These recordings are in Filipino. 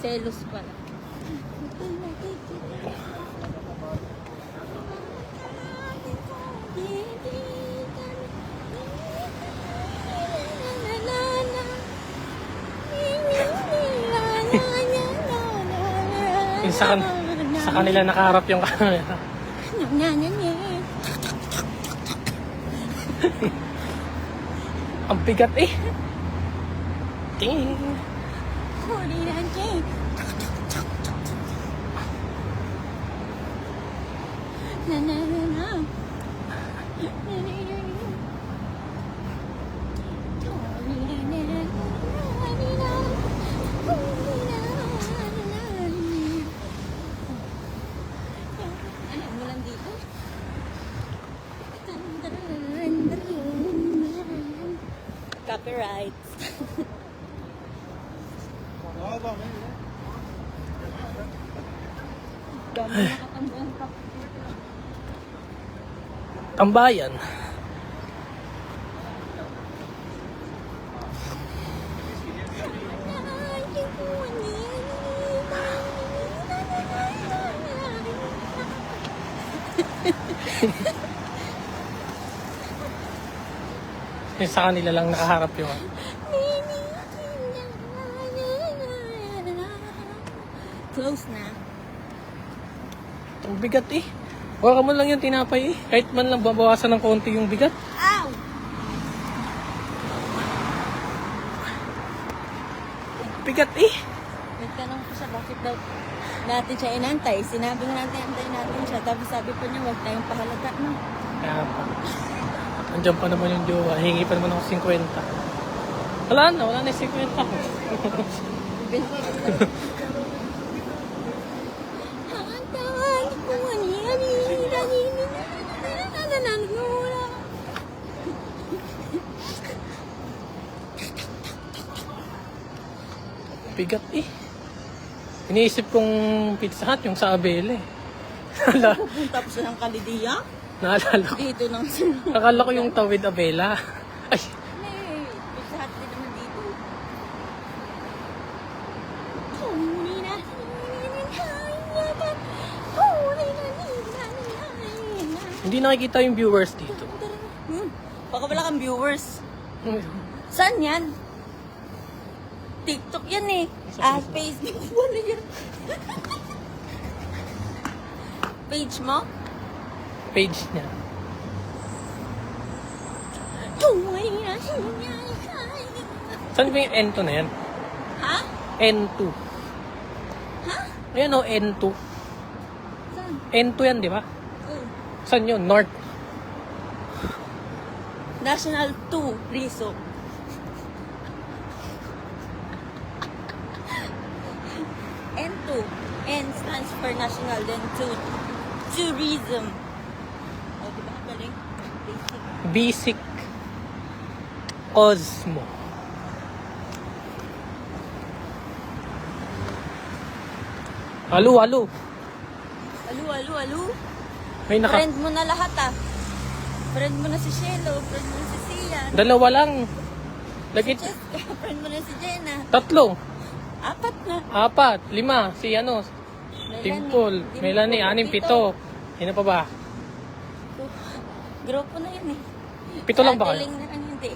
Selos pala. Sa kanila nakaharap yung camera. Ang bigat eh. Ting. Copyright. Tambayan. Sa kanila lang nakaharap yung Close na. ang bigat eh. Baka mo lang yung tinapay eh. Kahit man lang babawasan ng konti yung bigat. Ow! Bigat eh. Nagtanong ko siya bakit daw natin siya inantay. Sinabi nga natin antay natin siya. Tapos sabi pa niya huwag tayong pahalata. No? Kaya pa. Andiyan pa naman yung jowa. Hingi pa naman ako 50. Wala na yung 50 ko. Bigat eh. Iniisip kong Pizza Hut yung sa Abel eh. Pupunta po siya ng Kalidiya. Naalala ko. Dito nang Akala ko yung Tawid Abela. Ay, Hey, Pizza Hut din naman dito. hindi nakikita yung viewers dito. Baka wala kang viewers. Saan yan? TikTok yan eh. Facebook. Wala yan. Page mo? Page niya. Saan ba yung N2 na yan? Ha? N2. Ha? Ayan o, N2. Saan? N2 yan, di ba? Oh. Saan yun? North. National 2, Rizzo. N2. N stands for national, then 2. Tourism. O, diba? Galing. Basic. Basic. Cosmo. Halo, halo. Alu. May naka... Friend mo na lahat ah. Friend mo na si Shelo, friend mo na si Sian. Dalawa lang. Lagit. Jessica, friend mo na si Jenna. 3. 4 na. 4. 5. Si ano? Dimple. Melanie. 6. 7. Sino pa ba? Grupo na yun eh. 7 lang ba kayo? Ateling na lang hindi.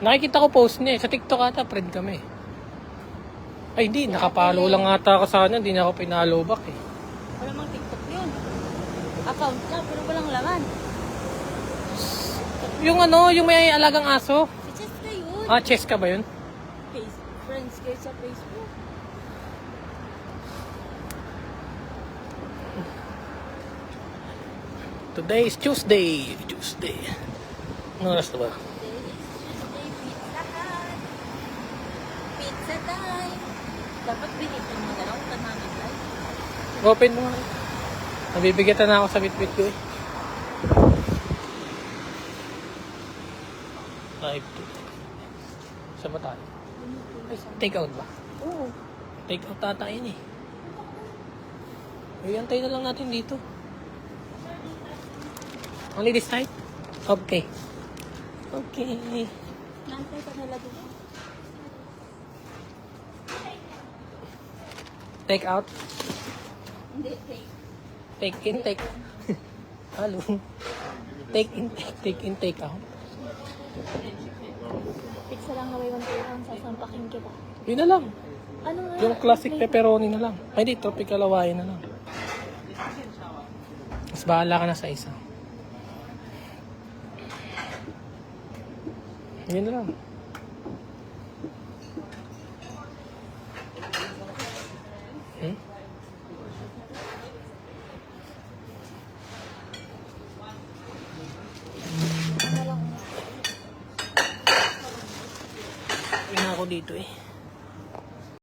Nakikita ko post niya eh. Sa TikTok ata, friend kami. Ay, hindi. Nakapalo lang ata ako sa kanya. Hindi na ako pinalo back eh. Wala mang TikTok yun. Account na, pero walang laman. Yung ano, yung may alagang aso. Si Jessica yun. Ah, Cheska ba yun? Friends kayo sa Facebook. Today is Tuesday. Ano oras na ba? Pizza time. Dapat binigyan mo na lang kung namin live. Open mo nga. Nabibigatan na ako sa bitbit ko eh. Live to. Saan ba tayo? Ay, take out ba? Oo. Take out tata yun eh. Ay, antay na lang natin dito. Only this side? Okay. Okay. Nantay ka nila doon. Take out. Hindi, take. Take in, take. Halo. Take in, take out. Pizza lang naway 1 ang sasampakin kita. Yun na lang. Ano nga? Yung classic pepperoni na lang. Ay, di, tropical Hawaiian na lang. Mas bahala ka na sa isa. Yun na lang. Hmm? Uwi na ako dito eh.